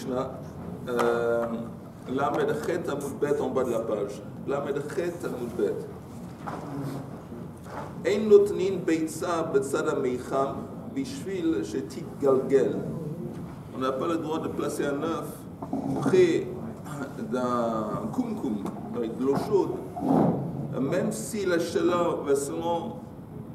Mishnah, Lamed Chet Amud Bet en bas de la page. Lamed Chet Amud Bet. Ein notnin beitza betzad hameicham bishvil shetitgalgel. On n'a pas le droit de placer un œuf près d'un kumkum avec de l'eau chaude, même si la chaleur va seulement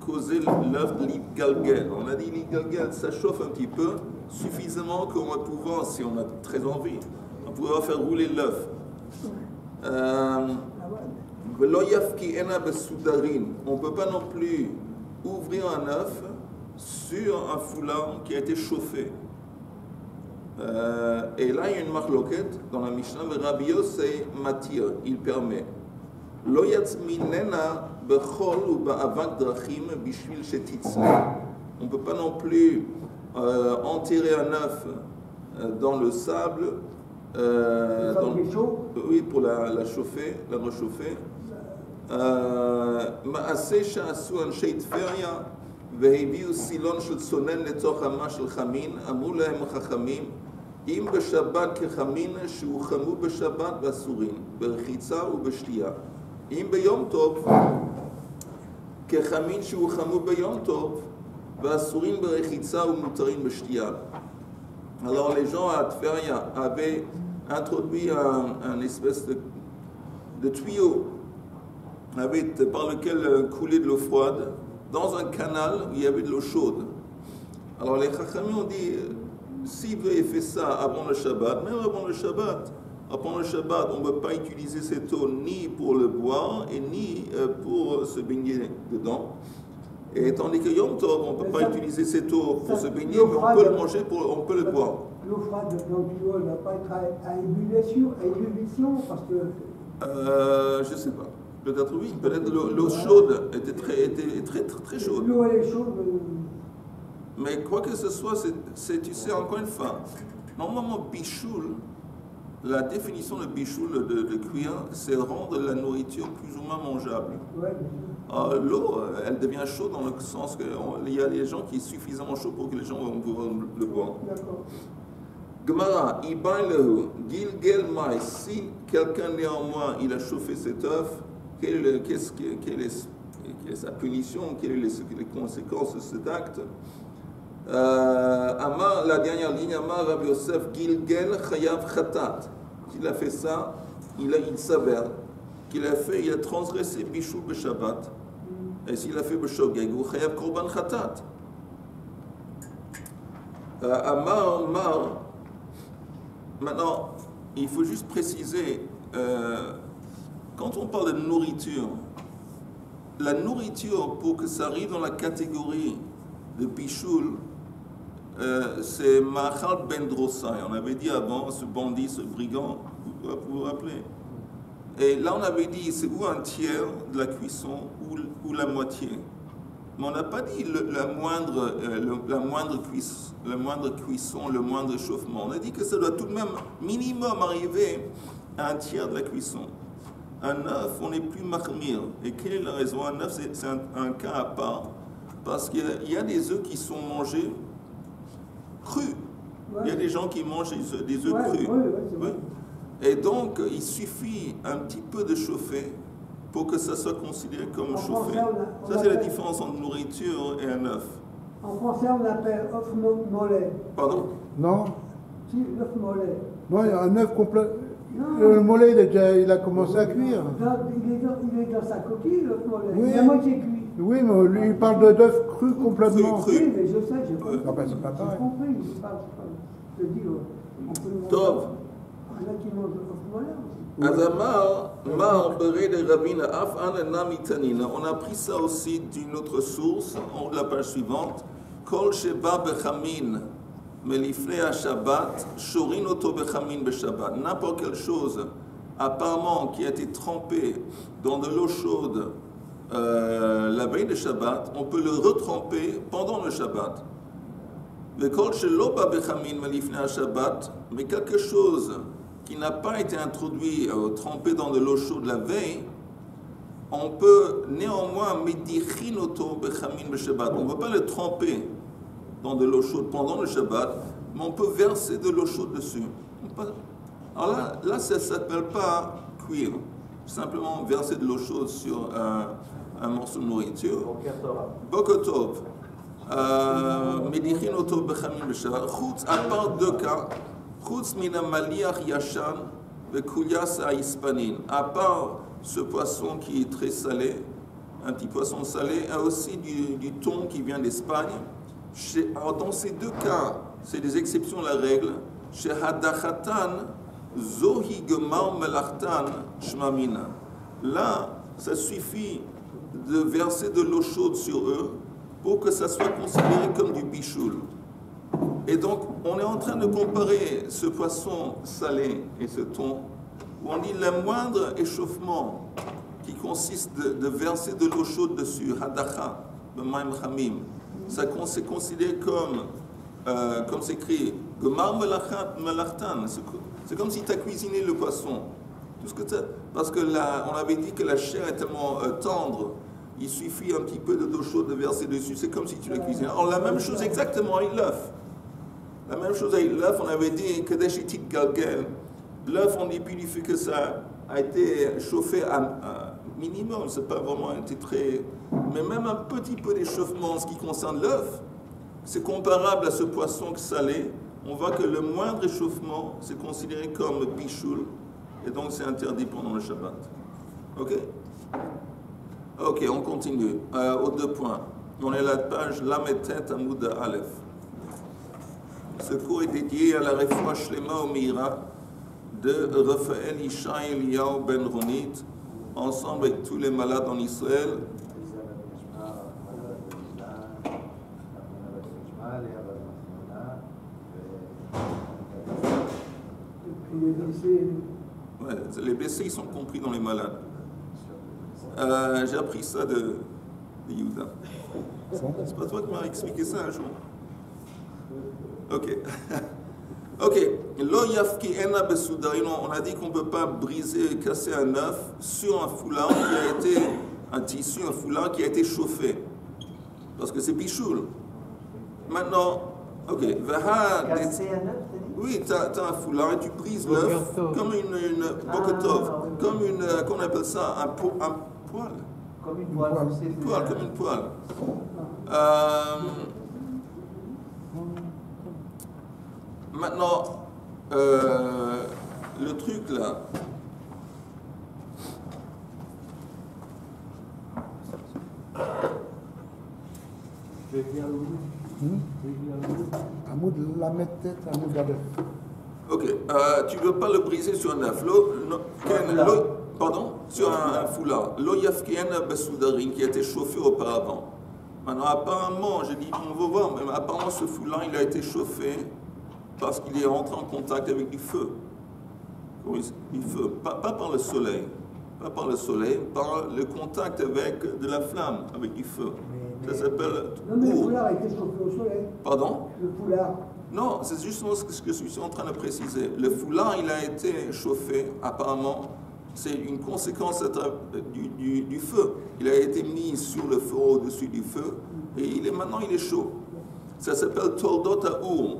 causer l'œuf de l'itgalgel. On a dit l'itgalgel, ça chauffe un petit peu, suffisamment qu'on va pouvoir, si on a très envie, on pourra faire rouler l'œuf. On ne peut pas non plus ouvrir un œuf sur un foulard qui a été chauffé. Et là, il y a une marloquette dans la Mishnah, Rabbi Yossei Matir, il permet. On ne peut pas non plus enterrer un œuf dans le sable, oui, pour la chauffer, la réchauffer. מעשה שעשו אנשי טבריה והביאו סילון של צונן לתוך אמה של חמין, אמרו להם חכמים, אם בשבת כחמין שהוחמו בשבת ואסורים, ברחיצה ובשתייה. אם ביום טוב כחמין שהוחמו ביום טוב ואסורים ברחיצה ומותרים בשתייה. Alors les gens à Tveria avaient introduit un espèce de tuyau par lequel coulait de l'eau froide dans un canal où il y avait de l'eau chaude. Alors les Chachamim ont dit, si vous avez fait ça avant le Shabbat, même avant le Shabbat, on ne peut pas utiliser cette eau ni pour le boire et ni pour se baigner dedans. Et tandis que Yom Tov, on ne peut pas utiliser cette eau pour se baigner, mais on peut le manger, on peut le boire. L'eau froide dans le tuyau, elle ne va pas être à ébullition parce que... je ne sais pas. Peut-être oui, peut-être l'eau chaude était très chaude. L'eau elle est chaude. Mais quoi que ce soit, tu sais, encore une fois, normalement, bichoul, la définition de bichoul, de cuire, c'est rendre la nourriture plus ou moins mangeable. Ouais, l'eau, elle devient chaude dans le sens qu'il y a des gens qui sont suffisamment chauds pour que les gens vont pouvoir le boire. D'accord. Gemara, Iban lehu, Gilgel Mai, si quelqu'un néanmoins il a chauffé cet œuf, quelle est sa punition, quelles sont les conséquences de cet acte? Amar, la dernière ligne, Amar Rabbi Yosef, Gilgel Chayav Khatat. S'il a fait ça, il s'avère qu'il a transgressé Bishul Beshabbat. Et s'il a fait Beshogeg, ou Chayav Korban Khatat. Amar, maintenant, il faut juste préciser, quand on parle de nourriture, la nourriture, pour que ça arrive dans la catégorie de Bichoul, c'est Machal Ben Drossai. On avait dit avant, ce bandit, ce brigand, vous vous rappelez? Et là, on avait dit, c'est ou un tiers de la cuisson ou la moitié. Mais on n'a pas dit la moindre cuisson, le moindre chauffement. On a dit que ça doit tout de même minimum arriver à un tiers de la cuisson. Un œuf, on n'est plus mahmir. Et quelle est la raison? Un œuf, c'est un cas à part. Parce qu'il y a des œufs qui sont mangés crus. Ouais. Il y a des gens qui mangent des œufs crus. Ouais. Et donc, il suffit un petit peu de chauffer pour que ça soit considéré comme chauffé. Ça, c'est la différence entre nourriture et un œuf. En français, on l'appelle œuf mollet. Pardon? Non. Si, l'œuf mollet. Non, il y a un œuf complet. Le mollet, il a commencé à cuire. Il est dans sa coquille, l'œuf mollet. Oui. Il est à moitié cuit. Oui, mais lui, il parle d'œuf cru complètement. Cru. Oui, mais je sais, j'ai compris. Non, ben, c'est pas pareil. J'ai compris, je dis, on peut le manger. Top. Il y en a qui mangent l'œuf mollet aussi. On a pris ça aussi d'une autre source, en haut de la page suivante. Kol sheba bechamin melifnei Shabbat, shorin oto bechamin beshabbat. N'importe quelle chose, apparemment, qui a été trempée dans de l'eau chaude la veille de Shabbat, on peut le retremper pendant le Shabbat. Mais kol shelo ba bechamin melifnei Shabbat, mais quelque chose qui n'a pas été introduit, trempé dans de l'eau chaude la veille, on peut néanmoins medichin oto bechamin beshabbat. On ne peut pas le tremper dans de l'eau chaude pendant le Shabbat, mais on peut verser de l'eau chaude dessus. Alors là ça ne s'appelle pas cuire. Simplement verser de l'eau chaude sur un morceau de nourriture. Bokotov. Medichin oto bechamim b'shavat. Chutz, à part deux cas, chutz mina maliach yashan vekulias haispanin. À part ce poisson qui est très salé, un petit poisson salé, et aussi du thon qui vient d'Espagne. Alors dans ces deux cas, c'est des exceptions à la règle. Chez hadachatan zohi gemar melachtan shmamina. Là, ça suffit de verser de l'eau chaude sur eux pour que ça soit considéré comme du bichoul. Et donc, on est en train de comparer ce poisson salé et ce thon, où on dit le moindre échauffement qui consiste de verser de l'eau chaude dessus, hadacha, b'maim chamim, c'est considéré comme c'est écrit, gemar melachtan, c'est comme si tu as cuisiné le poisson. Tout ce que parce que là, on avait dit que la chair est tellement tendre, il suffit un petit peu d'eau chaude de verser dessus, c'est comme si tu l'as cuisiné. Alors la même chose exactement avec l'œuf. La même chose avec l'œuf, on avait dit que d'Eshitit Galgel, l'œuf, on dit plus du fait que ça a été chauffé à minimum, c'est pas vraiment été très. Mais même un petit peu d'échauffement en ce qui concerne l'œuf, c'est comparable à ce poisson salé. On voit que le moindre échauffement, c'est considéré comme bichoul, et donc c'est interdit pendant le Shabbat. Ok? Ok, on continue. Aux deux points. On est à la page Lametet Amoud Aleph. Ce cours est dédié à la réfoua Shlema au Mira de Raphaël Ishaï Eliyahu Ben Ronit, ensemble avec tous les malades en Israël. Ouais, les blessés, ils sont compris dans les malades. J'ai appris ça de Yehuda. C'est pas toi qui m'as expliqué ça un jour? Ok. Ok. Lo yafki ena besudarin. On a dit qu'on ne peut pas briser, casser un œuf sur un foulard qui a été, un tissu, un foulard qui a été chauffé. Parce que c'est bichoul. Maintenant, ok. Casser un œuf? Oui, tu as un foulard et tu brises l'œuf comme une bokotov, comme une, qu'on appelle ça, un poil. Comme une poêle. Une poêle, comme une poêle. Maintenant, le truc là. Amoud Lametet, Amoud Aleph. Ok, tu ne veux pas le briser sur un œuf. Pardon? Sur un foulard. Lo yafkien besoudarin qui a été chauffé auparavant. Maintenant, apparemment, j'ai dit, on va voir, mais apparemment, ce foulard, il a été chauffé parce qu'il est rentré en contact avec du feu. Oui, du feu. Pas par le soleil. Pas par le soleil, par le contact avec de la flamme, avec du feu. Ça s'appelle. Non, mais le foulard a été chauffé au soleil. Pardon? Le foulard. Non, c'est justement ce que je suis en train de préciser. Le foulard, il a été chauffé, apparemment, c'est une conséquence du feu. Il a été mis sur le feu, au-dessus du feu, et maintenant il est chaud. Ça s'appelle Toldot Ha'ur.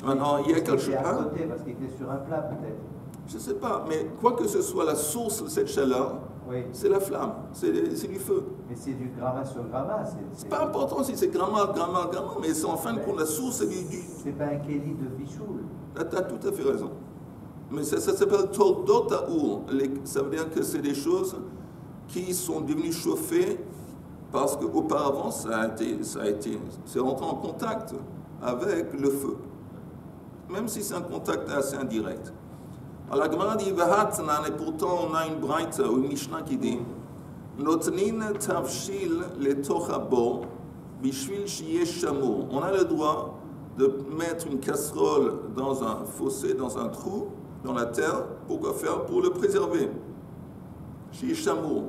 Maintenant, il y a quelque chose. À côté, parce qu'il était sur un plat, peut-être. Je ne sais pas, mais quoi que ce soit la source de cette chaleur, oui. C'est la flamme, c'est du feu. Mais c'est du gramma sur gramma. C'est pas important si c'est gramma, mais c'est en fin de compte la source, c'est du. C'est pas un kéli de bichoul. Tu as tout à fait raison. Mais ça s'appelle Toldot Ha'ur. Ça veut dire que c'est des choses qui sont devenues chauffées parce qu'auparavant, c'est rentré en contact avec le feu. Même si c'est un contact assez indirect. Alors la Gemara dit Vahatnan, et pourtant on a une braïta ou une Mishnah qui dit Notnin tavshil letoch habo bishvil shiye shamour. On a le droit de mettre une casserole dans un fossé, dans un trou, dans la terre. Pourquoi faire? Pour le préserver. Shiye shamour.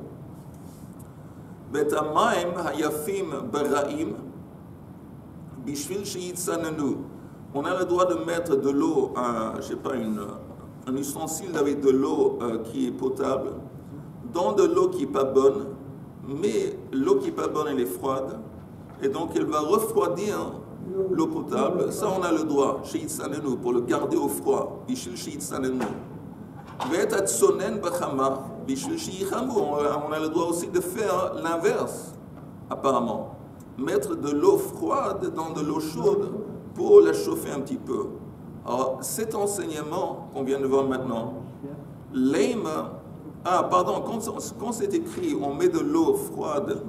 Betamaim hayafim baraim bishvil shiyitzananu. On a le droit de mettre de l'eau, un ustensile avec de l'eau qui est potable, dans de l'eau qui n'est pas bonne, mais l'eau qui n'est pas bonne, elle est froide, et donc elle va refroidir l'eau potable, ça on a le droit, chez Itzalenu, pour le garder au froid, Bishil chez Itzalenu. Ve'et atzonen b'chama, Bishil chez Yichamu, on a le droit aussi de faire l'inverse, apparemment. Mettre de l'eau froide dans de l'eau chaude pour la chauffer un petit peu. Alors, cet enseignement qu'on vient de voir maintenant, quand c'est écrit, on met de l'eau froide,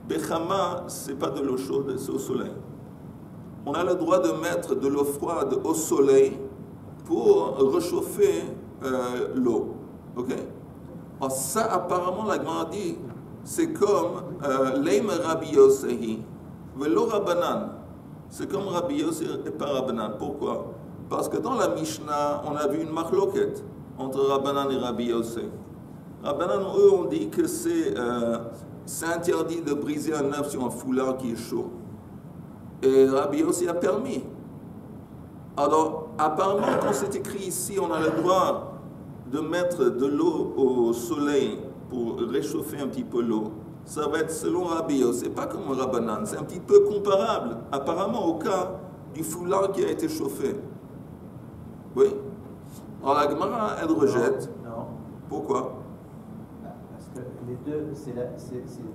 bechama, c'est pas de l'eau chaude, c'est au soleil. On a le droit de mettre de l'eau froide au soleil pour réchauffer l'eau. Ok? Alors ça, apparemment, la Gemara dit, c'est comme Leim Rabbi Yossi, velo Rabbanan. C'est comme Rabbi Yossi et pas Rabbanan. Pourquoi? Parce que dans la Mishnah, on a vu une marloquette entre Rabbanan et Rabbi Yossi. Rabbanan, eux, on dit que c'est interdit de briser un œuf sur un foulard qui est chaud. Et Rabbi Yossi a permis. Alors, apparemment, quand c'est écrit ici, on a le droit de mettre de l'eau au soleil pour réchauffer un petit peu l'eau. Ça va être selon Rabbi Yossi, c'est pas comme Rabbanan, c'est un petit peu comparable, apparemment, au cas du foulard qui a été chauffé. Oui. Alors la Gemara, elle rejette. Non. Pourquoi? Parce que les deux, c'est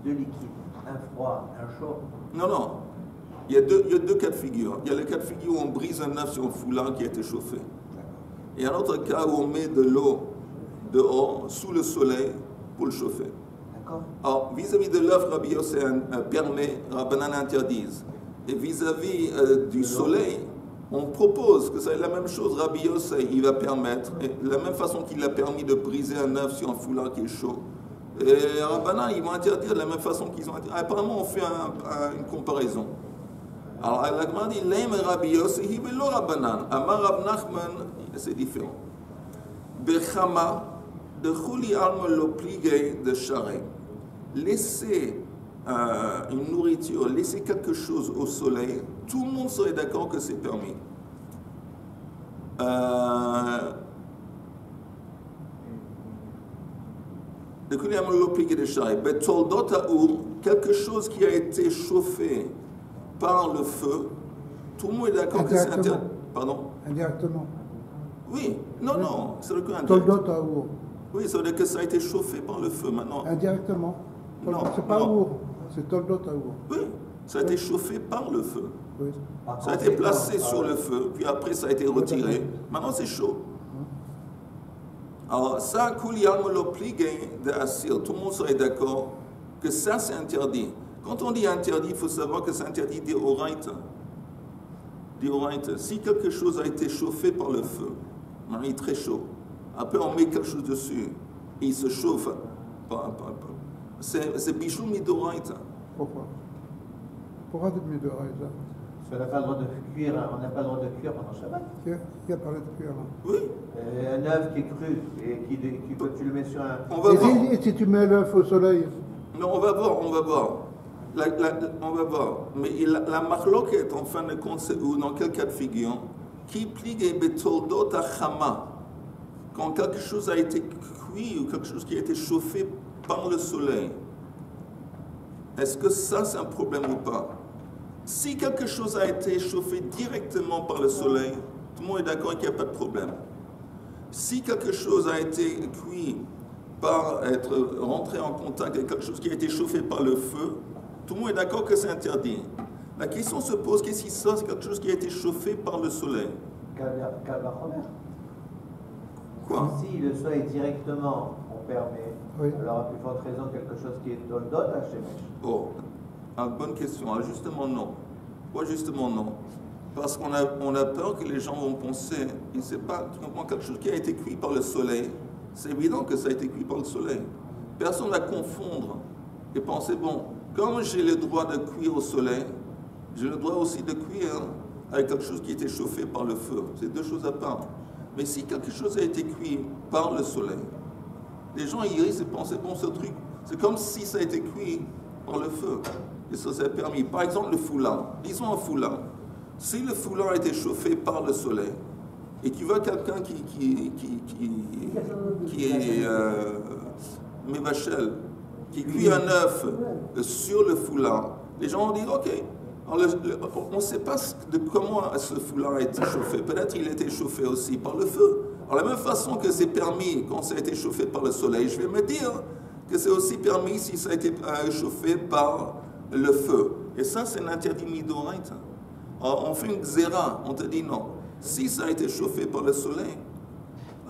deux liquides, un froid, un chaud. Non. Il y a deux cas de figure. Il y a le cas de figure où on brise un œuf sur un foulard qui a été chauffé. Et un autre cas où on met de l'eau dehors, sous le soleil, pour le chauffer. Alors, vis-à-vis de l'œuf, Rabbi Yossi permet, Rabbanan interdise. Et vis-à-vis du soleil, on propose que ça est la même chose. Rabbi Yossi, il va permettre, et de la même façon qu'il a permis de briser un œuf sur un foulard qui est chaud. Et Rabbanan, ils vont interdire de la même façon qu'ils ont interdit. Apparemment, on fait une comparaison. Alors, la Gemara dit, Leim Rabbi Yossi, hi velo Rabbanan. Amar Rav Nachman, c'est différent. Bechama, de Chuli Alma l'obligé de Charé. Laisser une nourriture, laisser quelque chose au soleil, tout le monde serait d'accord que c'est permis. De Chuli Alma l'obligé de Charé. Betoldot Aour, quelque chose qui a été chauffé par le feu, tout le monde est d'accord que c'est interdit. Pardon? Indirectement. Oui, non, c'est le cas indirect. Toldot Aour. Oui, ça veut dire que ça a été chauffé par le feu maintenant. Indirectement. Non, c'est pas non. Aour, c'est Toldot Aour. Oui, ça a été chauffé par le feu. Oui. Ça a été placé sur le feu, puis après ça a été retiré. Maintenant c'est chaud. Alors ça, Kuli Almolopligé de Assir, tout le monde serait d'accord que ça c'est interdit. Quand on dit interdit, il faut savoir que c'est interdit d'Oraita. D'Oraita. Si quelque chose a été chauffé par le feu, maintenant il est très chaud. Après, on met quelque chose dessus et il se chauffe. C'est bichou midoraita. Pourquoi? Pourquoi de midoraita? Parce qu'on n'a pas le droit de cuire, on n'a pas le droit de cuire pendant Shabbat. Qui a parlé de cuire là? Oui. Un œuf qui est cru et quand tu le mets sur un. On va voir. Et si tu mets l'œuf au soleil? Non, on va voir. On va voir. Mais la marloquette, en fin de compte, c'est où? Dans quel cas de figure? Qui pligue betoldot achama. Quand quelque chose a été cuit ou quelque chose qui a été chauffé par le soleil, est-ce que ça c'est un problème ou pas? Si quelque chose a été chauffé directement par le soleil, tout le monde est d'accord qu'il n'y a pas de problème. Si quelque chose a été cuit par être rentré en contact avec quelque chose qui a été chauffé par le feu, tout le monde est d'accord que c'est interdit. La question se pose, qu'est-ce qui se passe? C'est quelque chose qui a été chauffé par le soleil. Quoi? Si le soleil directement, on permet, oui. Alors à plus forte raison quelque chose qui est dans le dot à Shemesh. Oh, une bonne question. Alors, justement non. Pourquoi justement non? Parce qu'on a peur que les gens vont penser, il sait pas, tu comprends, quelque chose qui a été cuit par le soleil, c'est évident que ça a été cuit par le soleil. Personne ne va confondre et penser, bon, comme j'ai le droit de cuire au soleil, j'ai le droit aussi de cuire avec quelque chose qui a été chauffé par le feu. C'est deux choses à part. Mais si quelque chose a été cuit par le soleil, les gens ils risquent de penser, bon, ce truc, c'est comme si ça a été cuit par le feu. Et ça s'est permis. Par exemple, le foulard. Disons un foulard. Si le foulard a été chauffé par le soleil, et tu vois quelqu'un qui est mévachel, qui cuit un œuf sur le foulard, les gens vont dire, ok, On ne sait pas de comment ce foulard a été chauffé. Peut-être il a été chauffé aussi par le feu. Alors, de la même façon que c'est permis quand ça a été chauffé par le soleil, je vais me dire que c'est aussi permis si ça a été chauffé par le feu. Et ça, c'est un interdit midoraita. Alors, on fait une xéra, on te dit non. Si ça a été chauffé par le soleil,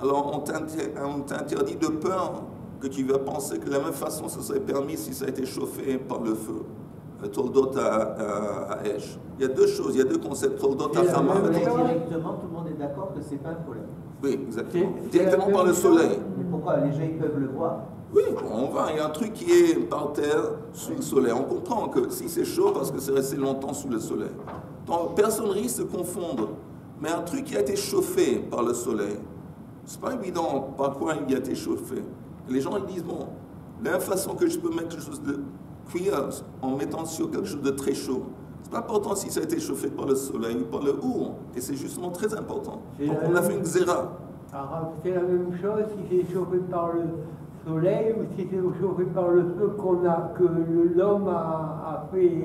alors on t'interdit de peur que tu vas penser que de la même façon, ça serait permis si ça a été chauffé par le feu. Toldot à Esh. Il y a deux choses, il y a deux concepts. Toldot à Hama. Directement, tout le monde est d'accord que c'est pas un problème. Oui, exactement. Directement par le soleil. Mais pourquoi les gens ils peuvent le voir? Oui, on va. Il y a un truc qui est par terre sous le soleil. On comprend que si c'est chaud, parce que c'est resté longtemps sous le soleil. Donc, personne risque de confondre. Mais un truc qui a été chauffé par le soleil, c'est pas évident par quoi il a été chauffé. Et les gens ils disent bon, de la même façon que je peux mettre quelque chose de cuire en mettant sur quelque chose de très chaud. C'est pas important si ça a été chauffé par le soleil ou par le our. Et c'est justement très important. Donc on a fait une xéra. Alors, c'est la même chose si c'est chauffé par le soleil ou si c'est chauffé par le feu que l'homme a fait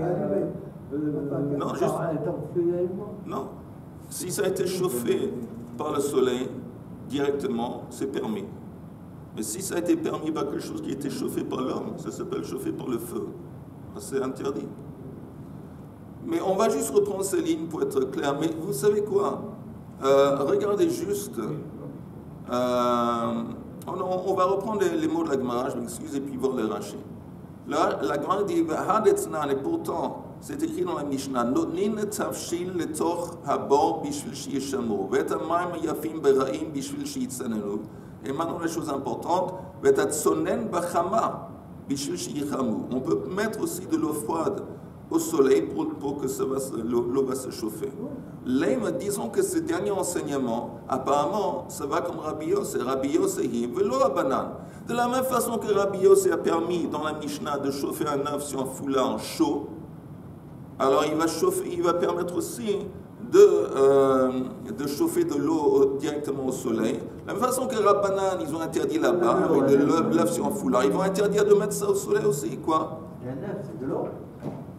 non, juste intentionnellement. Non. Si ça a été chauffé par le soleil directement, c'est permis. Mais si ça a été permis par quelque chose qui a été chauffé par l'homme, ça s'appelle chauffé par le feu. C'est interdit. Mais on va juste reprendre ces lignes pour être clair. Mais vous savez quoi? Regardez juste. On va reprendre les mots de la Gemara, je m'excuse, et puis voir les rachis. Là, la Gemara dit Hadetznan, et pourtant, c'est écrit dans la Mishnah, Notnin tavshil letoch habor bishvil sheyeshamu, vetamayim yafim beraim bishvil sheyitzanenu. Et maintenant, les choses importantes, vetatsonen bachama bishvil sheyichamu. On peut mettre aussi de l'eau froide au soleil pour que l'eau va se chauffer. Là, disons que ce dernier enseignement, apparemment, ça va comme Rabbi Yossé. Rabbi Yossé, velo Rabbanan. De la même façon que Rabbi Yossé a permis dans la Mishnah de chauffer un œuf sur un foulard chaud, alors il va permettre aussi de chauffer de l'eau directement au soleil. De la même façon que Rabbanan, ils ont interdit là-bas, avec de l'œuf sur un foulard, ils vont interdire de mettre ça au soleil aussi, quoi? Et un œuf, c'est de l'eau.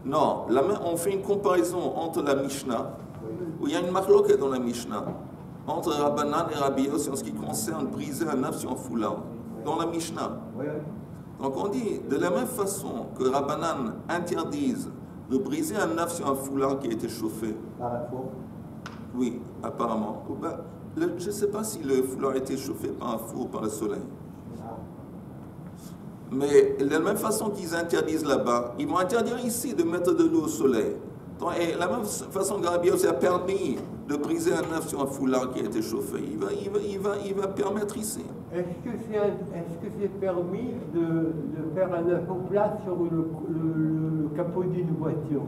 Non, on fait une comparaison entre la Mishnah, où il y a une marloquette dans la Mishnah, entre Rabbanan et Rabbi Yossé en ce qui concerne briser un œuf sur un foulard, dans la Mishnah. Oui. Donc on dit, de la même façon que Rabbanan interdise de briser un œuf sur un foulard qui a été chauffé. Par un four. Oui, apparemment. Je ne sais pas si le foulard a été chauffé par un four ou par le soleil. Mais de la même façon qu'ils interdisent là-bas, ils vont interdire ici de mettre de l'eau au soleil. Et de la même façon que Rabbi Yossé a permis de briser un œuf sur un foulard qui a été chauffé, il va permettre ici. Est-ce que c'est permis de faire un œuf au plat sur le capot d'une voiture?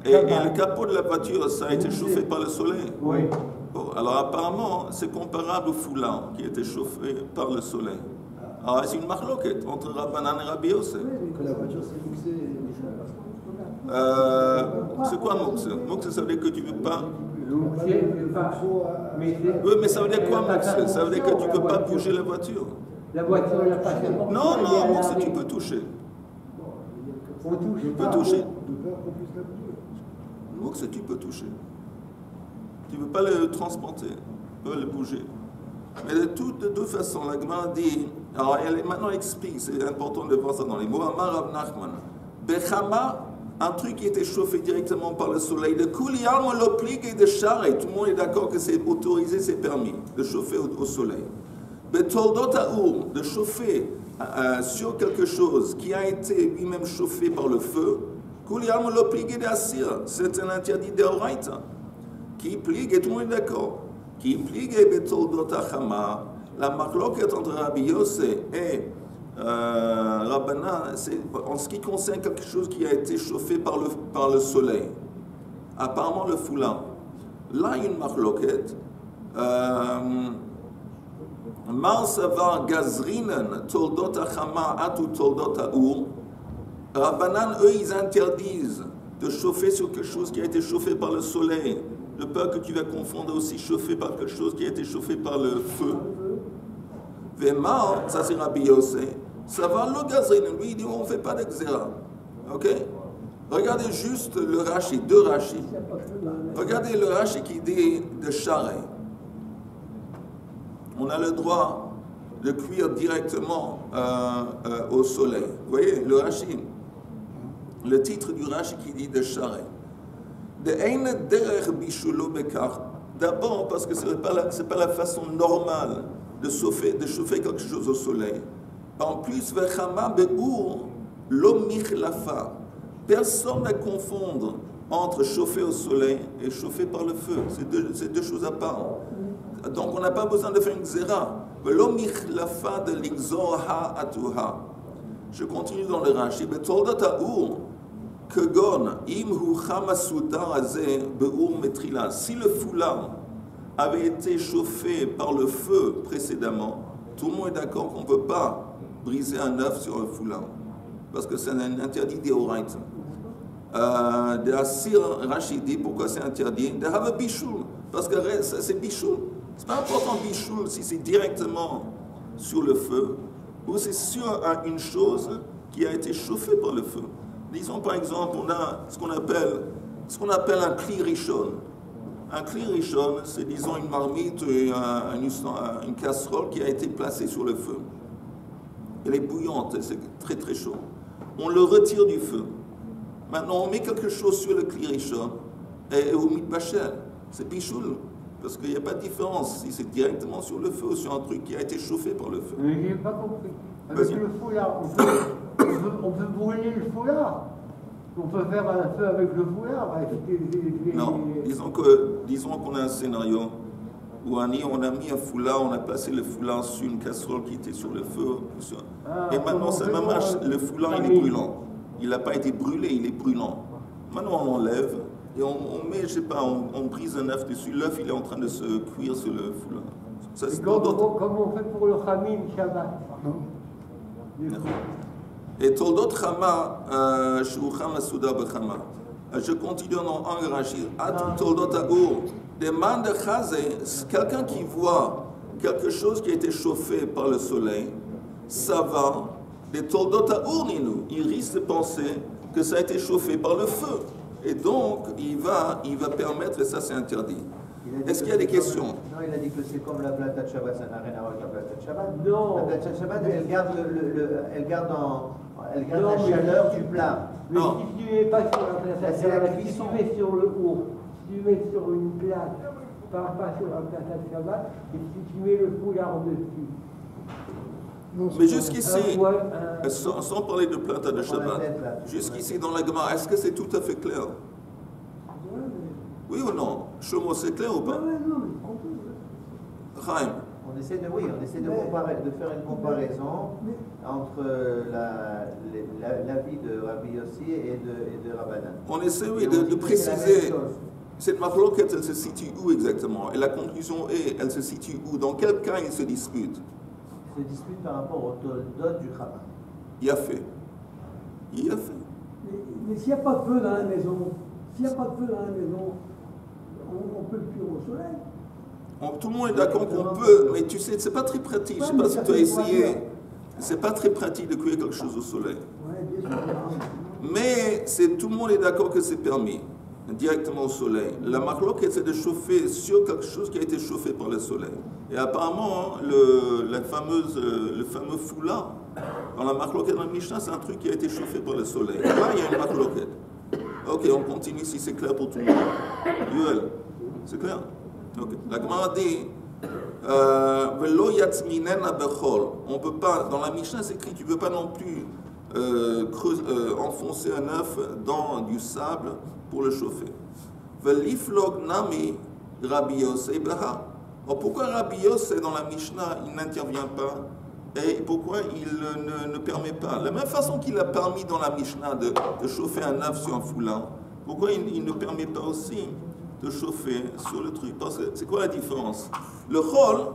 Et le capot de la voiture, ça a été chauffé par le soleil? Oui. Bon, alors apparemment, c'est comparable au foulard qui a été chauffé par le soleil. Alors c'est une marloquette entre Rabbanan et Rabbi Yossé. Que la voiture s'est fixée. C'est quoi Moukse? Moukse, ça veut dire que tu ne veux pas... Mais Oui, mais ça veut dire quoi Moukse? Ça veut dire que tu ne peux pas bouger la voiture? la voiture n'a pas fait. Non, Moukse, tu peux toucher. On touche Tu peux pas. toucher. De peur qu'on puisse la bouger. Moukse, tu peux toucher. Tu ne peux pas le transporter, tu peux le bouger. Mais de toute façon, la Gemara dit, alors elle maintenant explique, c'est important de voir ça dans les mots, Amar Rav Nachman, Bechama, un truc qui était chauffé directement par le soleil, de Kuliyam, l'oplig et de Charret, tout le monde est d'accord que c'est autorisé, c'est permis, de chauffer au soleil. Betoldot Aour, de chauffer sur quelque chose qui a été lui-même chauffé par le feu, Kuliyam, l'oplig et de Assir, c'est un interdit d'Oraita, qui pligue et tout le monde est d'accord. Qui pligue et betoldot achama, la marloquette entre Rabbi Yossé et Rabbanan, c'est en ce qui concerne quelque chose qui a été chauffé par le soleil. Apparemment le foulard. Là, il y a une marloquette. Mar savar gazrinen toldot achama atu toldot aour. Rabbanan, eux, ils interdisent de chauffer sur quelque chose qui a été chauffé par le soleil. De peur que tu vas confondre aussi chauffé par quelque chose qui a été chauffé par le feu. Vema, ça c'est Rabbi Yossé. Ça va le gazrin. Lui, il dit on ne fait pas d'exéra. Ok? Regardez juste le Rashi, deux Rashi. Regardez le Rashi qui dit de charret. On a le droit de cuire directement au soleil. Vous voyez, le Rashi, le titre du Rashi qui dit de charret. D'abord parce que ce n'est pas la façon normale de chauffer quelque chose au soleil. En plus, personne ne confondre entre chauffer au soleil et chauffer par le feu. C'est deux choses à part. Donc on n'a pas besoin de faire une xéra. Je continue dans le Rashi. Si le foulard avait été chauffé par le feu précédemment, tout le monde est d'accord qu'on ne peut pas briser un œuf sur un foulard, parce que c'est un interdit d'Oraita. De Asir Rachidi, pourquoi c'est interdit? De Hava Bichoul, parce que c'est Bichoul. C'est pas important Bichoul si c'est directement sur le feu ou c'est sur une chose qui a été chauffée par le feu. Disons par exemple, on a ce qu'on appelle un kli rishon. Un kli rishon, c'est disons une marmite, une casserole qui a été placée sur le feu. Elle est bouillante, c'est très très chaud. On le retire du feu. Maintenant, on met quelque chose sur le kli rishon et au mitbachel. C'est bichoul, parce qu'il n'y a pas de différence si c'est directement sur le feu ou sur un truc qui a été chauffé par le feu. Mais je n'ai pas compris. Avec le foulard, on peut brûler le foulard. On peut faire un feu avec le foulard. Non, disons qu'on a un scénario où on a mis un foulard, on a placé le foulard sur une casserole qui était sur le feu. Et maintenant, le foulard il est brûlant. Il n'a pas été brûlé, il est brûlant. Maintenant, on l'enlève et on met, je sais pas, on brise un œuf dessus. L'œuf, il est en train de se cuire sur le foulard. Ça, comme on fait pour le Khamim Shabbat. Et Toldot Chama, Shuchama Souda Bechama. Je continue dans un Rashi. Toldot Aour. Demande Chazé, quelqu'un qui voit quelque chose qui a été chauffé par le soleil, ça va. Des Toldot Aour Ninu. Il risque de penser que ça a été chauffé par le feu. Et donc, il va permettre, et ça c'est interdit. Est-ce qu'il y a des questions? Non, il a dit que c'est comme la plata de Shabbat, ça n'a rien à voir avec la plata de Shabbat. Non. La plata de Shabbat, elle garde la chaleur du plat. Mais si tu ne mets pas sur la plata de Shabbat, si tu mets sur le haut, si tu mets sur une plate, pas sur la plata de Shabbat, et si tu mets le foulard dessus. Non, mais jusqu'ici, sans parler de plata de Shabbat, jusqu'ici dans la Gemara, est-ce que c'est tout à fait clair? Oui ou non? Shomo, c'est clair ou pas? Chaim. On essaie de comparer, de faire une comparaison entre l'avis de Rabbi Yossi et de Rabbanan. On essaie, oui, de préciser. Cette machloket, elle se situe où exactement? Et la conclusion est, elle se situe où? Dans quel cas ils se disputent? Ils se disputent par rapport au toldot du Chama. Il a fait. Mais s'il n'y a pas de feu dans la maison, on peut le cuire au soleil. Tout le monde est d'accord qu'on peut, mais tu sais, c'est pas très pratique. Je ne sais pas si tu as essayé. C'est pas très pratique de cuire quelque chose au soleil. Ouais, bien sûr. Mais tout le monde est d'accord que c'est permis, directement au soleil. La machloket, c'est de chauffer sur quelque chose qui a été chauffé par le soleil. Et apparemment, le fameux foulard, dans la machloket dans le Mishnah, c'est un truc qui a été chauffé par le soleil. Là, il y a une machloket. Ok, on continue si c'est clair pour tout le monde. Yuel, c'est clair? Ok. La Gemara dit Velo yatzminena bechol. On peut pas, dans la Mishnah c'est écrit, tu ne peux pas non plus enfoncer un œuf dans du sable pour le chauffer. Veliflog nami Rabbi Yossei beha. Pourquoi Rabbi Yossei dans la Mishnah il n'intervient pas? Et pourquoi il ne permet pas? La même façon qu'il a permis dans la Mishnah de chauffer un œuf sur un foulard, pourquoi il ne permet pas aussi de chauffer sur le truc? Parce que c'est quoi la différence? Le chol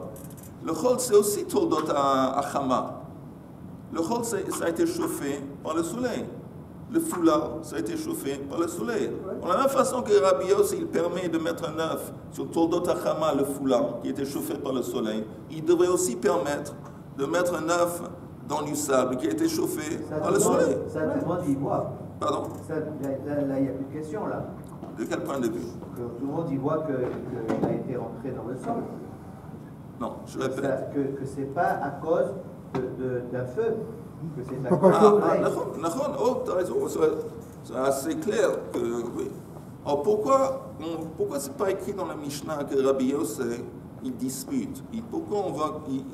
c'est aussi toldot à Chama. Le chol ça a été chauffé par le soleil. Le foulard ça a été chauffé par le soleil. De la même façon que Rabbi Yossi il permet de mettre un œuf sur toldot à Chama, le foulard qui a été chauffé par le soleil, il devrait aussi permettre de mettre un œuf dans du sable qui a été chauffé par le soleil. Ça demande d'y boire. Pardon? Ça, là, il n'y a plus de question, là. De quel point de vue? Que tout le monde y voit qu'il a été rentré dans le sol. Non, je répète. Que ce n'est pas à cause d'un feu. Que c'est à Pourquoi cause oh, tu as raison, c'est assez clair que oui. Alors pourquoi c'est pas écrit dans la Mishnah que Rabbi Yossé il dispute?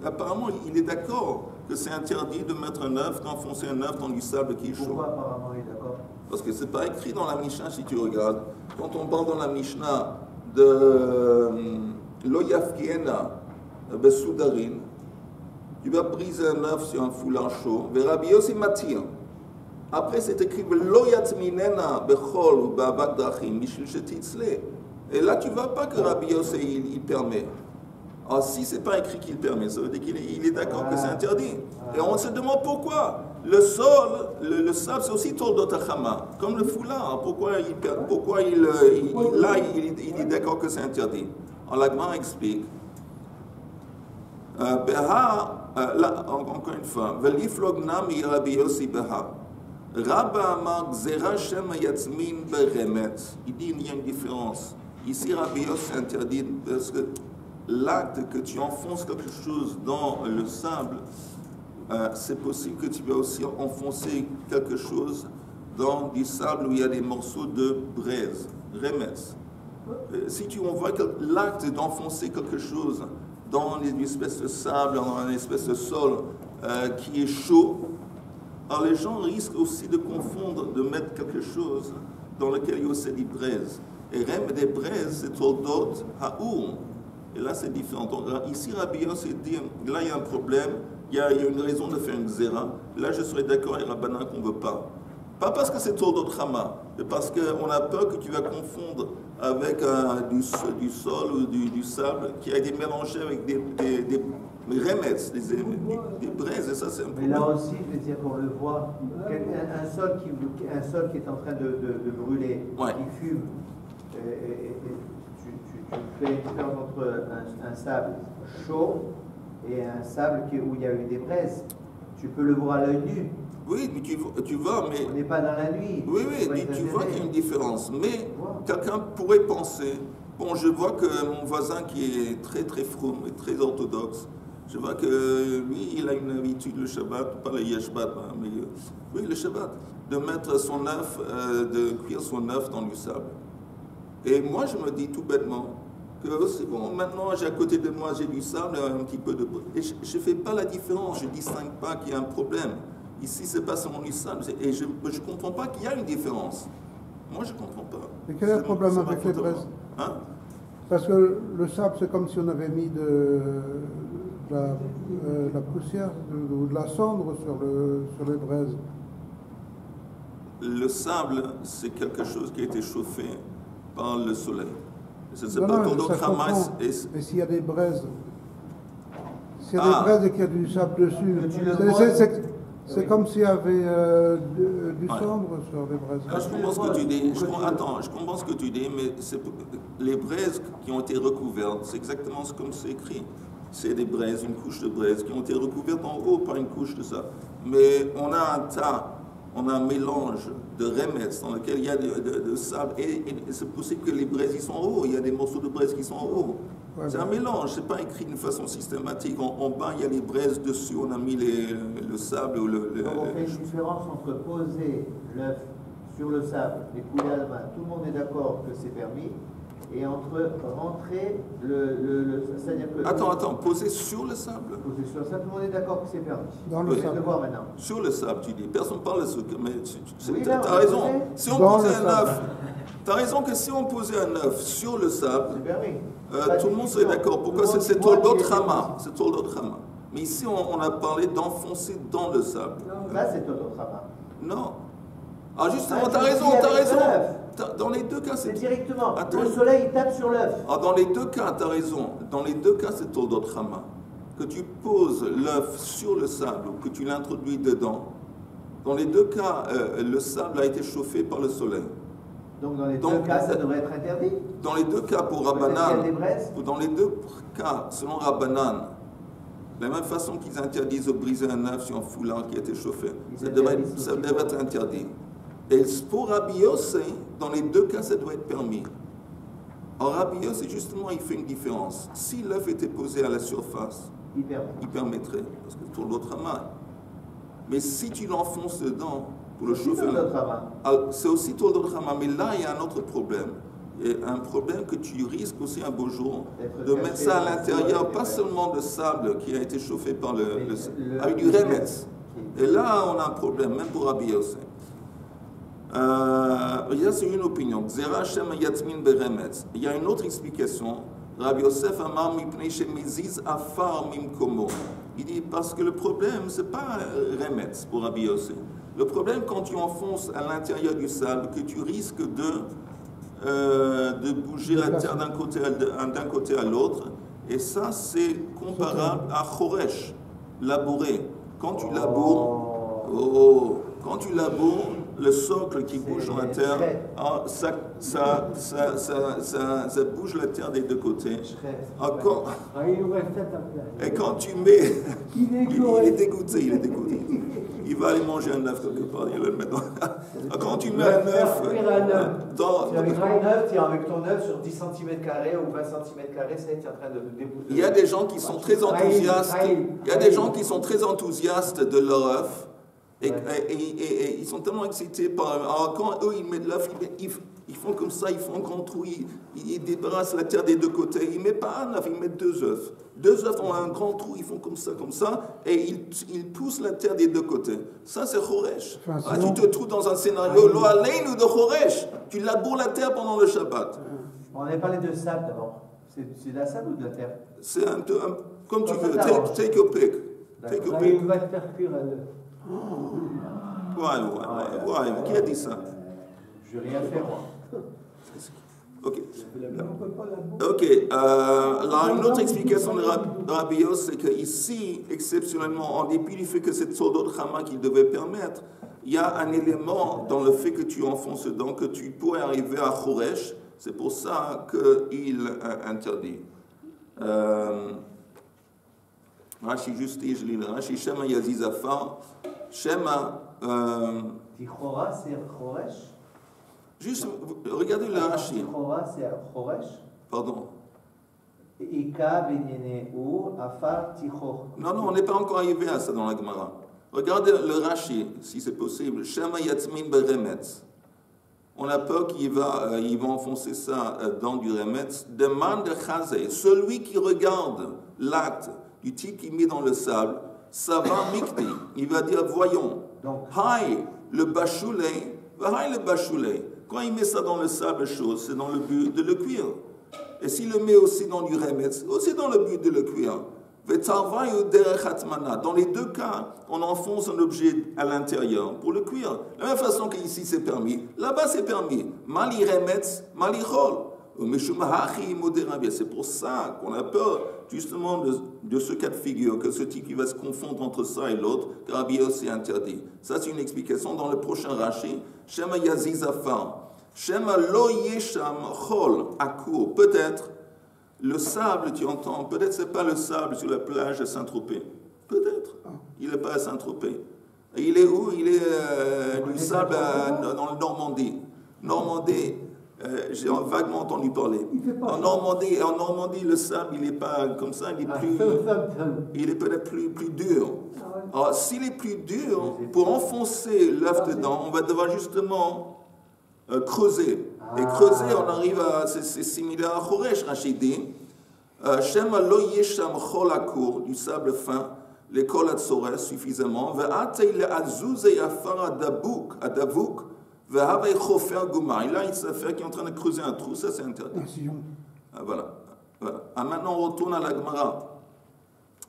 Apparemment il est d'accord que c'est interdit de mettre un œuf, d'enfoncer un œuf dans du sable qui est chaud. Pourquoi apparemment il est d'accord? Parce que c'est pas écrit dans la Mishnah si tu regardes. Quand on parle dans la Mishnah de Lo Yafkiena Besoudarin, tu vas briser un œuf sur un foulard chaud. Rabbi Yossé m'attire. Après, c'est écrit Lo Yatminena Bechol ou Ba'avak Drachim Mishil Shetitzle. Et là, tu ne vois pas que Rabbi Yossé il permet. Alors, si ce n'est pas écrit qu'il permet, ça veut dire qu'il est d'accord que c'est interdit. Et on se demande pourquoi. Le sol, le sable, c'est aussi Toldot Achama, comme le foulard. Pourquoi il est d'accord que c'est interdit? Alors, la Gemara explique. Là, encore une fois, Veliflog Nami Rabbi Yossi Beha. Rabba Amar Gzera Shem Yatzmin Beremet. Il dit qu'il y a une différence. Ici, Rabbi Yossi interdit parce que l'acte que tu enfonces quelque chose dans le sable, c'est possible que tu vas aussi enfoncer quelque chose dans du sable où il y a des morceaux de braise, remet. Si on voit l'acte d'enfoncer quelque chose dans une espèce de sable, dans une espèce de sol qui est chaud, alors les gens risquent aussi de confondre, de mettre quelque chose dans lequel il y a aussi des braises. Et rem des braises, c'est toldot ha'our. Et là, c'est différent. Donc, ici, Rabbi Yossé dit, là, il y a un problème, il y a une raison de faire une zéra. Là, je serais d'accord avec Rabbanan qu'on ne veut pas. Pas parce que c'est toldot hama, mais parce qu'on a peur que tu vas confondre avec du sol ou du sable qui a été mélangé avec des remets, des braises, et ça c'est un problème. Mais là aussi, je veux dire qu'on le voit, un sol qui est en train de brûler, qui fume, tu fais une différence entre un sable chaud et un sable où il y a eu des braises. Tu peux le voir à l'œil nu. Oui, mais tu vois, mais... On n'est pas dans la nuit. Oui, tu vois qu'il y a une différence. Mais quelqu'un pourrait penser, bon, je vois que mon voisin qui est très très froum et très orthodoxe, je vois que lui, il a une habitude le Shabbat, pas le Yeshbat, mais oui, le Shabbat, de mettre son œuf, de cuire son œuf dans du sable. Et moi, je me dis tout bêtement que c'est bon, maintenant, à côté de moi, j'ai du sable, un petit peu de... Et je ne fais pas la différence, je ne distingue pas qu'il y a un problème. Ici, c'est pas seulement du sable, et je ne comprends pas qu'il y a une différence. Moi, je ne comprends pas. Et quel est le problème avec les braises? Parce que le sable, c'est comme si on avait mis de la poussière ou de la cendre sur les braises. Le sable, c'est quelque chose qui a été chauffé par le soleil. Et s'il y a des braises, et qu'il y a du sable dessus, c'est comme s'il y avait du cendre sur les braises. Je comprends ce que tu dis. Je comprends ce que tu dis, mais les braises qui ont été recouvertes, c'est exactement comme c'est écrit. C'est des braises, une couche de braises qui ont été recouvertes en haut par une couche de ça. Mais on a un mélange de remets dans lequel il y a de sable et c'est possible que les braises ils sont en haut. Il y a des morceaux de braises qui sont en haut. C'est un mélange, c'est pas écrit d'une façon systématique. En bas, il y a les braises, dessus, on a mis le sable ou le... Donc on fait une différence entre poser l'œuf sur le sable et couler à la main. Tout le monde est d'accord que c'est permis. Et entre rentrer c'est-à-dire que... Attends, poser sur le sable? Poser sur le sable, tout le monde est d'accord que c'est permis. Dans le sable. Le voir maintenant. Sur le sable, tu dis. Personne ne parle de ce que... Mais oui, tu as raison. Si on posait un œuf... Tu as raison que si on posait un œuf sur le sable, tout le monde serait d'accord. Pourquoi c'est Toldot Hama. C'est Toldot Hama. Mais ici, on a parlé d'enfoncer dans le sable. Là, c'est Toldot Hama. Non. Ah, justement, tu as raison. Dans les deux cas, c'est directement. Le soleil, il tape sur l'œuf. Ah, dans les deux cas, tu as raison. Dans les deux cas, c'est Toldot Hama. Que tu poses l'œuf sur le sable ou que tu l'introduis dedans, dans les deux cas, le sable a été chauffé par le soleil. Donc dans les deux cas, ça devrait être interdit. Dans les deux cas, pour Rabbanan, ou dans les deux cas, selon Rabbanan, de la même façon qu'ils interdisent de briser un œuf sur un foulard qui a été chauffé, ça devrait être interdit. Et pour Rabbi Yossé, dans les deux cas, ça doit être permis. Alors Rabbi Yossé, justement, il fait une différence. Si l'œuf était posé à la surface, il permettrait, parce que pour l'autre Hama. Mais si tu l'enfonces dedans pour le chauffer, c'est aussi tout l'autre Hama. Mais là, il y a un autre problème. Il y a un problème que tu risques aussi un beau jour de mettre ça à l'intérieur, pas seulement de sable qui a été chauffé par avec du remetz. Et là, on a un problème, même pour Rabbi Yossé. C'est une opinion. Il y a une autre explication. Rabbi Yosef Amar mipnei shemiziz afar mimkomo. Il dit parce que le problème, c'est pas remetz pour Rabbi Yossé. Le problème, quand tu enfonces à l'intérieur du sable, que tu risques de bouger la terre d'un côté à l'autre, et ça, c'est comparable à choresh, labourer. Quand tu laboures, le socle qui bouge dans la terre, ça bouge la terre des deux côtés. Et quand tu mets... Il est dégoûté. Il va aller manger un œuf quelque part, il va le mettre dans... Quand tu mets un œuf... Avec ton œuf sur 10 cm ou 20 cm, ça est en train de déboucher. Il y a des gens qui sont très enthousiastes, de leur œuf. Et ils sont tellement excités par... Alors quand eux, ils mettent l'œuf, ils font comme ça, ils font un grand trou, ils débarrassent la terre des deux côtés. Ils ne mettent pas un œuf, ils mettent 2 œufs. 2 œufs ont un grand trou, ils font comme ça, et ils poussent la terre des deux côtés. Ça, c'est Choresh. Tu te trouves dans un scénario, Lo Aleinu de Choresh. Tu laboures la terre pendant le Shabbat. On avait parlé de sable d'abord. C'est de la sable ou de la terre? C'est comme tu veux. Take your pick. Il va te faire cuire un œuf. Ouais, qui a dit ça? Je n'ai rien fait, moi. Ok. Là, une autre explication de Rabbi Yossé, c'est qu'ici, exceptionnellement, en dépit du fait que c'est Tzodot Chama qui devait permettre, il y a un élément dans le fait que tu enfonces dedans, que tu pourrais arriver à Choresh. C'est pour ça qu'il interdit. Rashi juste dit, je lis le Rashi, Shema Yaziz Afar, Shema... Tichora, c'est Choresh? Juste, regardez le Rashi. Tichora, c'est Choresh? Pardon. Ika benyene ou afar tichor. Non, on n'est pas encore arrivé à ça dans la Gemara. Regardez le Rashi, si c'est possible. Shema Yatzmin Beremetz. On a peur qu'il va enfoncer ça dans du remetz. Demande Chazé, celui qui regarde l'acte du type qui met dans le sable, ça va mikti. Il va dire, voyons, Haï, le bachoulé, quand il met ça dans le sable chaud, c'est dans le but de le cuire. Et s'il le met aussi dans du remetz, aussi dans le but de le cuire. Dans les deux cas, on enfonce un objet à l'intérieur pour le cuire. De la même façon qu'ici c'est permis, là-bas c'est permis. Mali remetz, mali chol. C'est pour ça qu'on a peur justement de ce cas de figure, que ce type qui va se confondre entre ça et l'autre, que Rabbi Yossé interdit. Ça c'est une explication dans le prochain Rashi. Shema Yaziz Afar. Shema Lo Yesham Chol Akur. Peut-être le sable, tu entends, peut-être c'est pas le sable sur la plage de Saint-Tropez. Peut-être. Il n'est pas à Saint-Tropez. Il est où? Il est du sable dans la Normandie. J'ai vaguement entendu parler. En Normandie, le sable, il n'est pas comme ça, il est peut-être plus dur. Alors, s'il est plus dur, pour enfoncer l'œuf dedans, on va devoir justement creuser. Et creuser, on arrive à, c'est similaire à Choresh, Rachidi. Shema lo yesham chol akur, du sable fin, l'école atzores suffisamment. Ve'atei le'azuzei afar adavuk, ve'havei chofer guma. Et là, il s'affaire qui est en train de creuser un trou, ça c'est interdit. Voilà. Maintenant, on retourne à la Gemara.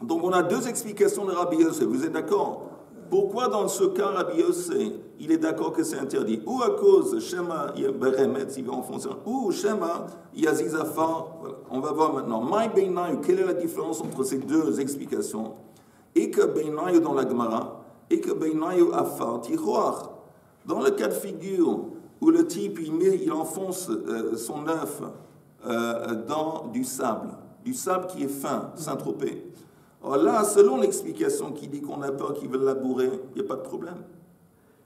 Donc, on a 2 explications de Rabbi Yossé. Vous êtes d'accord? Pourquoi dans ce cas, Rabbi Yossé, il est d'accord que c'est interdit? Ou à cause Shema Beremetz, il va enfoncer, ou Shema Yaziz Afar. Voilà. On va voir maintenant. Maï Beinayu, quelle est la différence entre ces 2 explications? Et que Beinayu dans la Gemara, et que Beinayu Afar Tichoach. Dans le cas de figure où le type il enfonce son œuf dans du sable qui est fin, Saint-Tropez. Alors là, selon l'explication qui dit qu'on a peur qu'il veut labourer, il n'y a pas de problème.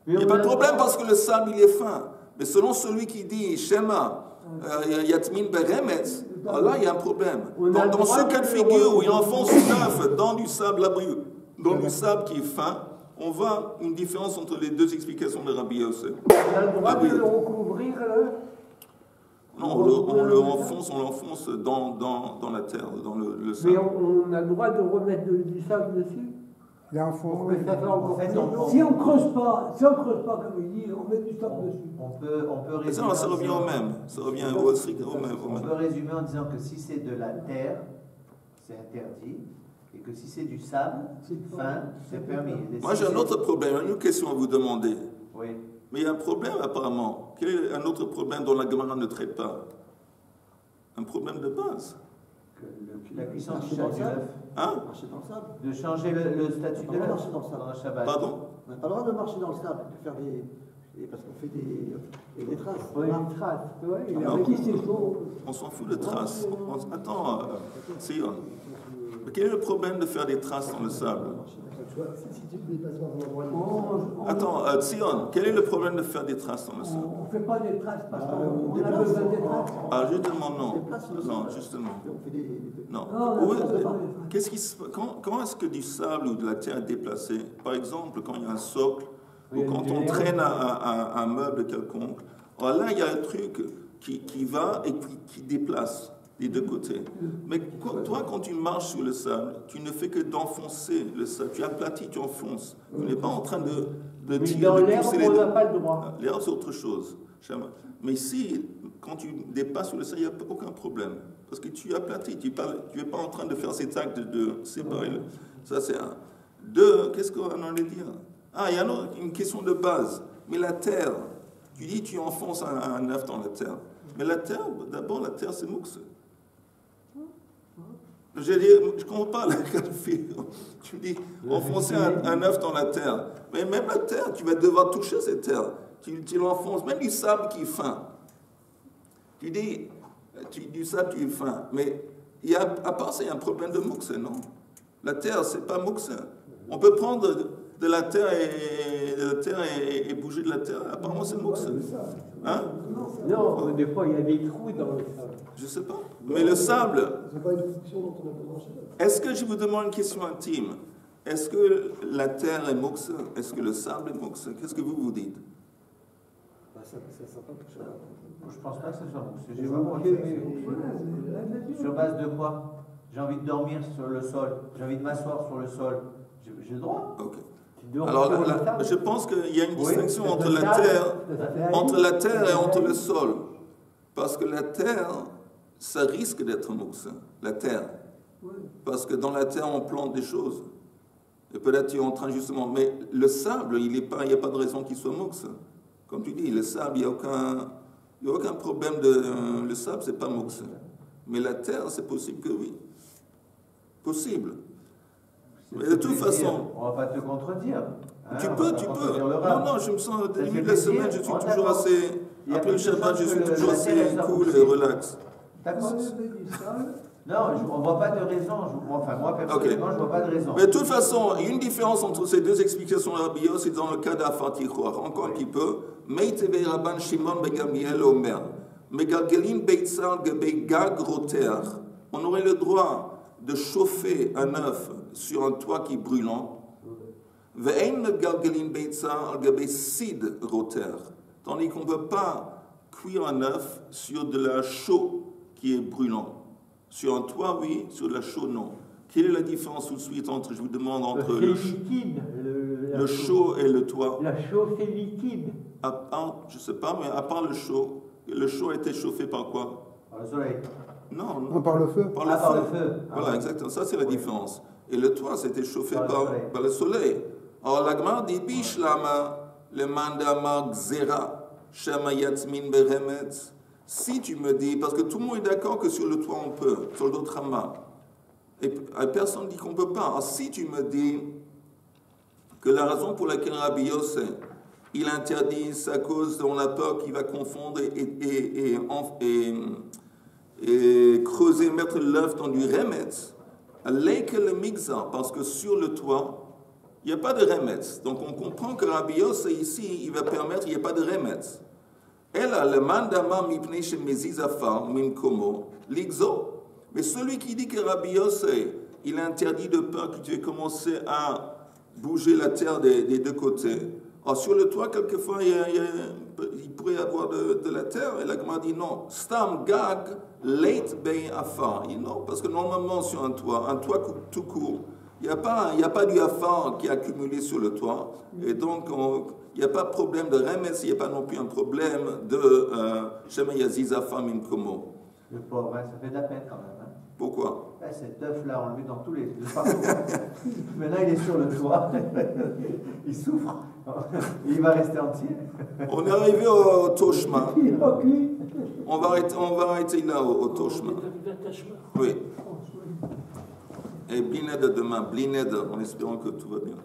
Il n'y a pas de problème parce que le sable, il est fin. Mais selon celui qui dit Shema, Yatmin Beremetz, là, il y a un problème. Dans ce cas de figure où il enfonce une œuf dans du sable laborieux, dans du sable qui est fin, on voit une différence entre les deux explications de Rabbi Yosef. On a le droit de le recouvrir, non, on l'enfonce dans la terre, dans le sable. Mais on a le droit de remettre du sable dessus. Il y a un fond. Si on creuse pas, comme il dit, on met du sable dessus. On peut résumer. Ça revient au même. Ça revient au même. On peut résumer en disant que si c'est de la terre, c'est interdit. Et que si c'est du sable, fin, c'est permis. Moi, j'ai un autre problème, une question à vous demander. Oui. Mais il y a un problème apparemment. Quel est un autre problème dont la Gemara ne traite pas? Un problème de base. La cuisson du œuf. Hein? Marcher dans le sable. De changer le statut de l'œuf marcher dans le sable. dans le Shabbat. Pardon? On n'a pas le droit de marcher dans le sable, de faire parce qu'on fait des traces. Oui, des traces. Ouais, il Non. a Qui c'est chaud? On s'en fout de traces. Attends, Sion. Quel est le problème de faire des traces dans le sable? Si tu ne dépasses pas ton endroit. Attends, Sion, quel est le problème de faire des traces dans le sable? On ne fait pas des traces parce qu'on a besoin des traces. Ah, justement, non. Non, justement. Non. Comment est-ce que du sable ou de la terre est déplacée? Par exemple, quand il y a un socle, ou quand on traîne un meuble quelconque, alors là, il y a un truc qui va et qui déplace des deux côtés. Mais toi, quand tu marches sur le sable, tu ne fais que d'enfoncer le sable. Tu aplatis, tu enfonces. Tu n'es pas en train de tirer, dans de l'air, pousser les on deux. n'a pas le droit. L'air, c'est autre chose. Mais ici, quand tu dépasses sur le sable, il n'y a aucun problème. Parce que tu aplatis, tu n'es pas en train de faire cet acte de séparer. Ça, c'est un. Deux, qu'est-ce qu'on allait dire? Ah, il y a une question de base. Mais la terre, tu dis tu enfonces un œuf dans la terre. Mais la terre, d'abord, la terre, c'est mouxe. Je ne comprends pas le cas de figure. Tu me dis enfoncer un œuf dans la terre. Mais même la terre, tu vas devoir toucher cette terre. Tu l'enfonces, même du sable qui est fin. Tu dis, du sable qui est fin. Mais à part ça, il y a un problème de mouxe, non? La terre, c'est pas mouxe. On peut prendre de la terre et bouger de la terre. Apparemment, c'est mouxe. Hein? Non, des fois, il y a des trous dans le sable. Je sais pas. Mais le sable. C'est pas une fonction dont on a besoin chez nous. Est-ce que je vous demande une question intime? Est-ce que la terre est mouxe? Est-ce que le sable est mouxe? Qu'est-ce que vous dites? Ça pas touché. Je pense pas que ce soit mouxe. J'ai sur base de quoi? J'ai envie de dormir sur le sol. J'ai envie de m'asseoir sur le sol. J'ai le droit. Ok. Alors, je pense qu'il y a une distinction entre la terre et entre le sol. Parce que la terre, ça risque d'être mouxe, la terre. Parce que dans la terre, on plante des choses. Et peut-être tu es en train justement... Mais le sable, il n'y a pas de raison qu'il soit mouxe. Comme tu dis, le sable, il n'y a aucun problème de... Le sable, c'est pas mouxe. Mais la terre, c'est possible que oui. Possible. Mais de toute façon... On va pas te contredire. Tu peux. Non, je me sens, au début de la semaine, je suis toujours assez... Après le Shabbat, je suis toujours assez cool et relax. D'accord. Non, on ne voit pas de raison. Enfin, moi, personnellement, je ne vois pas de raison. Mais de toute façon, il y a une différence entre ces deux explications de Rabbi Yossi, c'est dans le cas d'Afatichoar. Encore un petit peu. Meiteve Rabban Shimon ben Gamliel Omer. Megalgelin Beitzal Gebe Gag Roter. On aurait le droit de chauffer un œuf sur un toit qui est brûlant. Ve'en Megalgelin Beitzal Gebe Sid Roter. Tandis qu'on ne peut pas cuire un œuf sur de la chaux qui est brûlant. Sur un toit, oui, sur de la chaux, non. Quelle est la différence tout de suite entre, je vous demande, entre le chaud et le toit? La chaux, c'est liquide. Je ne sais pas, mais à part le chaud a été chauffé par quoi? Par le soleil. Non. Par le feu. Par le feu. Voilà, exactement. Ça, c'est la différence. Et le toit, c'était chauffé par le soleil. Alors, la Gemara dit, Bishlama, le mandama gzera, shama yatzmin beremetz. Si tu me dis, parce que tout le monde est d'accord que sur le toit on peut, sur le d'autres ramas, et personne ne dit qu'on ne peut pas. Alors, si tu me dis que la raison pour laquelle Rabbi Yosef, il interdit, c'est à cause on a peur qu'il va confondre et creuser, mettre l'œuf dans du remetz, que le mixer, parce que sur le toit, Il n'y a pas de remetz. Donc on comprend que Rabbi Yossé ici, il va permettre, il n'y a pas de remetz. Elle a le mandama mipnei shemezis afar mimkomo ligzo. Mais celui qui dit que Rabbi Yossé, il est interdit de peur que tu aies commencé à bouger la terre des deux côtés. Alors sur le toit, quelquefois, il pourrait y avoir de la terre. Et la Gemara dit non. Stam gag leit bei afar. Non, parce que normalement sur un toit tout court, il n'y a pas du afar qui est accumulé sur le toit. Et donc, il n'y a pas de problème de remes, il n'y a pas non plus un problème de Shema Yaziz afar min komo. Le pauvre, ça fait de la peine quand même. Hein. Pourquoi? Cet œuf-là, on le met dans tous les partout. Maintenant, il est sur le toit. Il souffre. Il va rester entier. On est arrivé au Toshma. On va arrêter là au Toshma. Oui. Et Blined demain, Blined, en espérant que tout va bien.